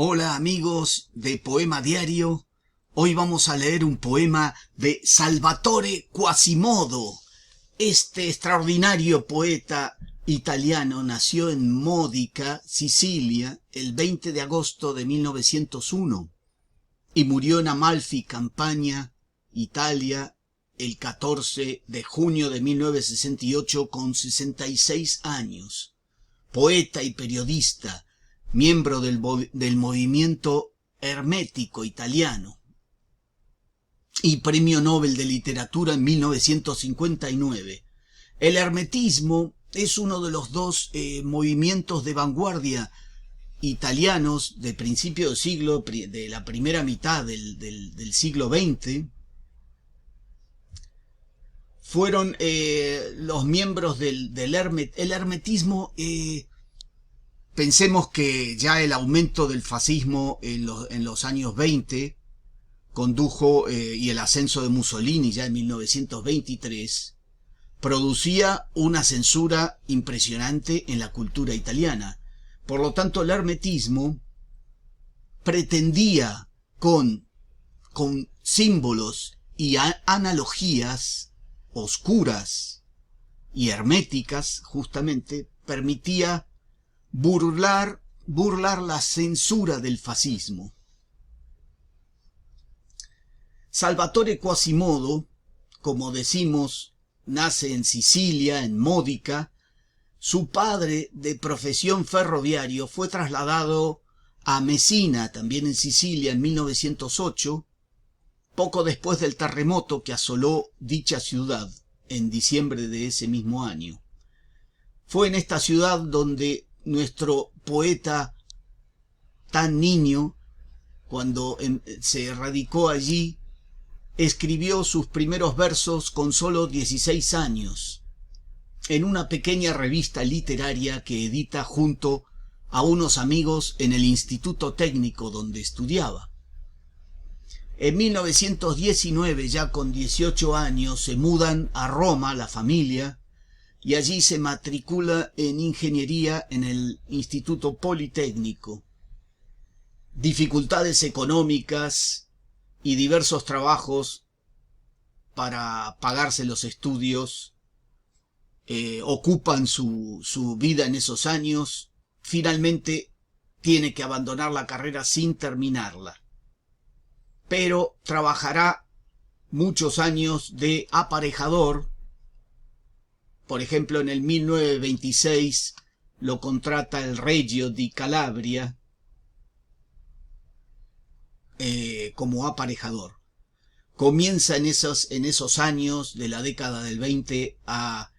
Hola amigos de Poema Diario, hoy vamos a leer un poema de Salvatore Quasimodo. Este extraordinario poeta italiano nació en Modica, Sicilia, el 20 de agosto de 1901 y murió en Amalfi, Campania, Italia, el 14 de junio de 1968 con 66 años. Poeta y periodista, miembro del movimiento hermético italiano y Premio Nobel de Literatura en 1959. El hermetismo es uno de los dos movimientos de vanguardia italianos de principio de siglo, de la primera mitad del siglo XX. Fueron los miembros del hermetismo. Pensemos que ya el aumento del fascismo en los años 20 condujo, y el ascenso de Mussolini ya en 1923, producía una censura impresionante en la cultura italiana. Por lo tanto, el hermetismo pretendía con símbolos y analogías oscuras y herméticas, justamente, permitía burlar la censura del fascismo. Salvatore Quasimodo, como decimos, nace en Sicilia, en Modica. Su padre, de profesión ferroviario, fue trasladado a Messina, también en Sicilia, en 1908, poco después del terremoto que asoló dicha ciudad en diciembre de ese mismo año. Fue en esta ciudad donde nuestro poeta, tan niño, cuando se radicó allí, escribió sus primeros versos con solo 16 años, en una pequeña revista literaria que edita junto a unos amigos en el Instituto Técnico donde estudiaba. En 1919, ya con 18 años, se mudan a Roma la familia, y allí se matricula en ingeniería en el Instituto Politécnico. Dificultades económicas y diversos trabajos para pagarse los estudios ocupan su vida en esos años. Finalmente tiene que abandonar la carrera sin terminarla, pero trabajará muchos años de aparejador. Por ejemplo, en el 1926 lo contrata el Reggio di Calabria como aparejador. Comienza en esos años de la década del 20 a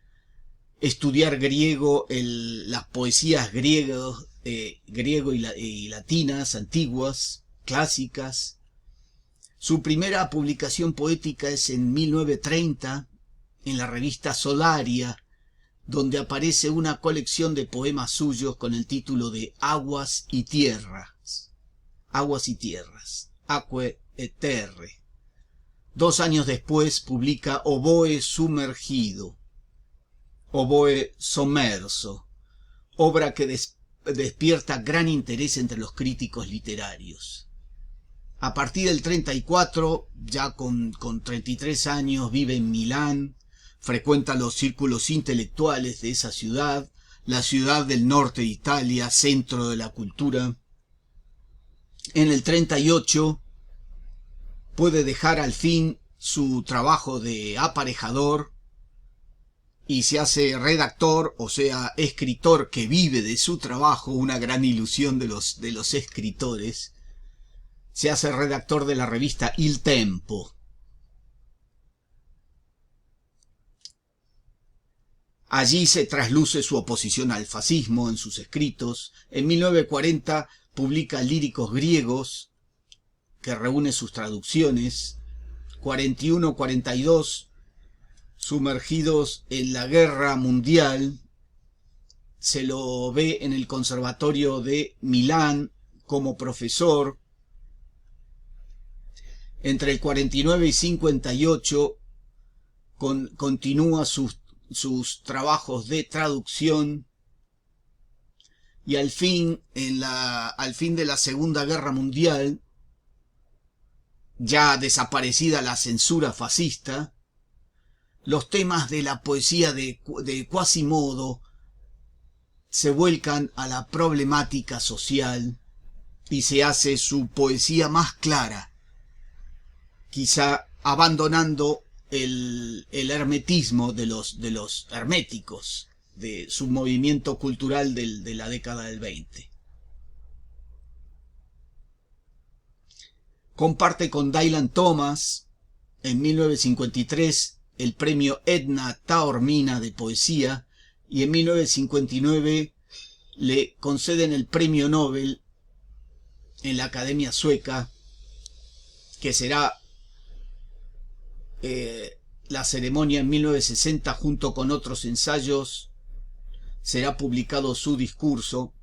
estudiar griego, las poesías griego y latinas, antiguas, clásicas. Su primera publicación poética es en 1930, en la revista Solaria, donde aparece una colección de poemas suyos con el título de Aguas y Tierras. Aguas y Tierras. Acque e Terre. 2 años después publica Oboe Sumergido. Oboe Sommerso. Obra que despierta gran interés entre los críticos literarios. A partir del 34, ya con 33 años, vive en Milán. Frecuenta los círculos intelectuales de esa ciudad, la ciudad del norte de Italia, centro de la cultura. En el 38 puede dejar al fin su trabajo de aparejador y se hace redactor, o sea, escritor que vive de su trabajo, una gran ilusión de los escritores. Se hace redactor de la revista Il Tempo. Allí se trasluce su oposición al fascismo en sus escritos. En 1940 publica Líricos griegos, que reúne sus traducciones. 41-42, sumergidos en la guerra mundial, se lo ve en el Conservatorio de Milán como profesor. Entre el 49 y 58 continúa sus trabajos de traducción y al fin de la Segunda Guerra Mundial, ya desaparecida la censura fascista, los temas de la poesía de Quasimodo se vuelcan a la problemática social y se hace su poesía más clara, quizá abandonando el hermetismo de los herméticos, de su movimiento cultural de la década del 20. Comparte con Dylan Thomas en 1953 el premio Edna Taormina de poesía, y en 1959 le conceden el premio Nobel en la Academia Sueca, que será la ceremonia en 1960 junto con otros ensayos. Será publicado su discurso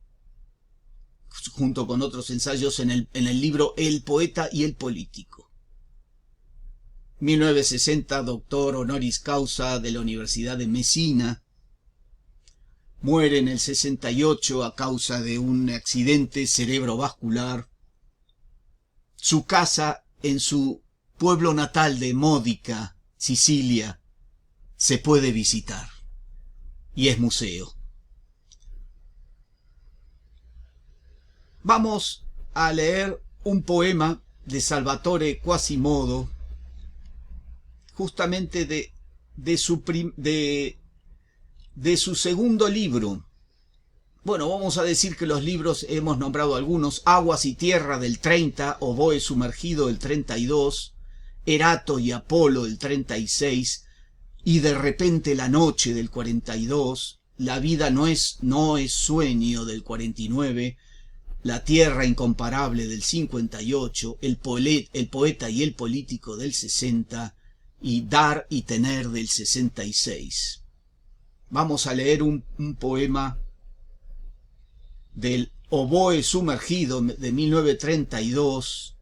junto con otros ensayos en el libro El poeta y el político. 1960, doctor honoris causa de la Universidad de Messina. Muere en el 68 a causa de un accidente cerebrovascular. Su casa en su pueblo natal de Módica, Sicilia, se puede visitar y es museo. Vamos a leer un poema de Salvatore Quasimodo, justamente de su segundo libro. Bueno, vamos a decir que los libros hemos nombrado algunos: Aguas y Tierra del 30, Oboe Sumergido del 32, Erato y Apolo del 36, y De repente la noche del 42, La vida no es sueño del 49, La tierra incomparable del 58, el poeta y el político del 60 y Dar y tener del 66. Vamos a leer un poema del Oboe Sumergido de 1932,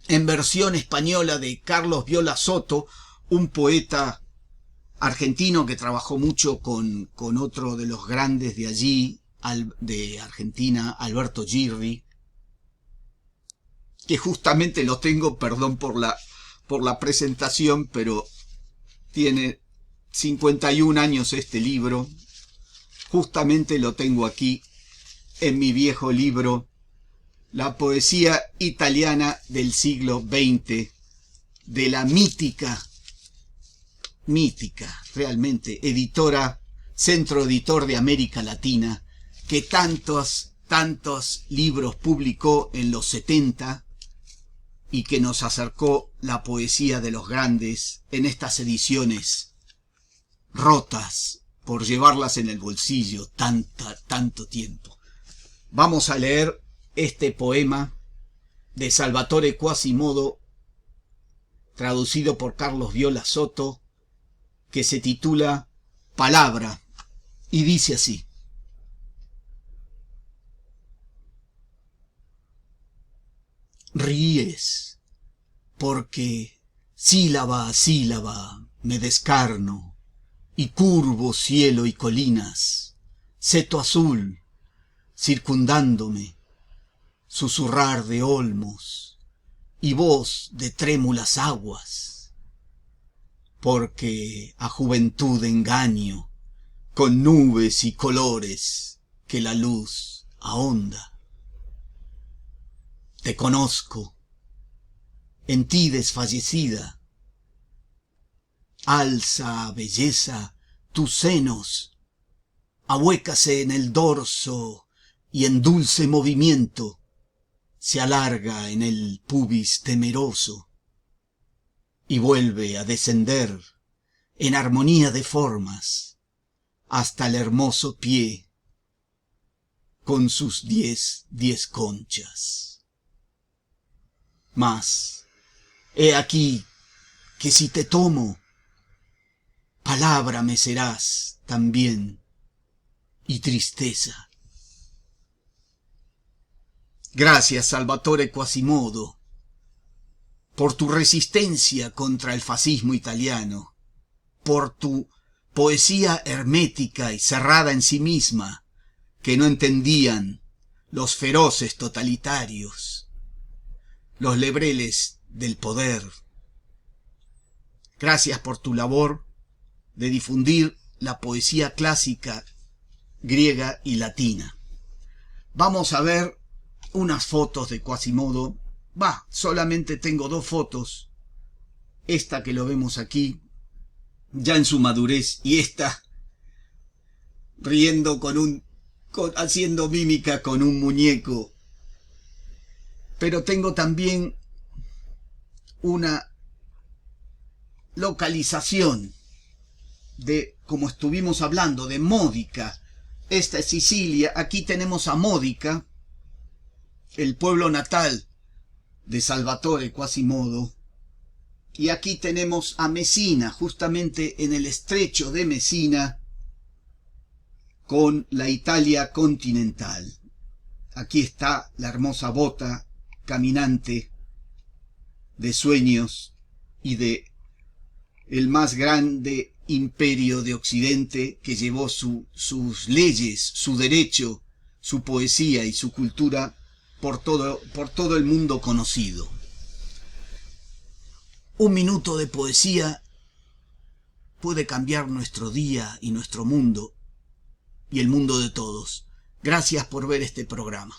en versión española de Carlos Viola Soto, un poeta argentino que trabajó mucho con otro de los grandes de allí, de Argentina, Alberto Girri, que justamente lo tengo, perdón por la presentación, pero tiene 51 años este libro. Justamente lo tengo aquí en mi viejo libro, La poesía italiana del siglo XX, de la mítica, realmente, editora, Centro Editor de América Latina, que tantos libros publicó en los 70 y que nos acercó la poesía de los grandes en estas ediciones rotas por llevarlas en el bolsillo tanto tiempo. Vamos a leer este poema de Salvatore Quasimodo, traducido por Carlos Viola Soto, que se titula Palabra, y dice así: ríes, porque sílaba a sílaba me descarno, y curvo cielo y colinas, seto azul, circundándome, susurrar de olmos y voz de trémulas aguas, porque a juventud engaño con nubes y colores que la luz ahonda. Te conozco, en ti desfallecida, alza, belleza, tus senos, ahuécase en el dorso y en dulce movimiento se alarga en el pubis temeroso y vuelve a descender en armonía de formas hasta el hermoso pie con sus 10 conchas. Mas, he aquí que si te tomo, palabra me serás también y tristeza. Gracias, Salvatore Quasimodo, por tu resistencia contra el fascismo italiano, por tu poesía hermética y cerrada en sí misma, que no entendían los feroces totalitarios, los lebreles del poder. Gracias por tu labor de difundir la poesía clásica griega y latina. Vamos a ver unas fotos de Quasimodo. Solamente tengo 2 fotos. Esta que lo vemos aquí, ya en su madurez, y esta riendo haciendo mímica con un muñeco. Pero tengo también una localización de, como estuvimos hablando, de Módica. Esta es Sicilia. Aquí tenemos a Módica, el pueblo natal de Salvatore Quasimodo. Y aquí tenemos a Mesina, justamente en el estrecho de Mesina, con la Italia continental. Aquí está la hermosa bota caminante de sueños y de el más grande imperio de Occidente, que llevó sus leyes, su derecho, su poesía y su cultura por todo el mundo conocido. Un minuto de poesía puede cambiar nuestro día y nuestro mundo y el mundo de todos. Gracias por ver este programa.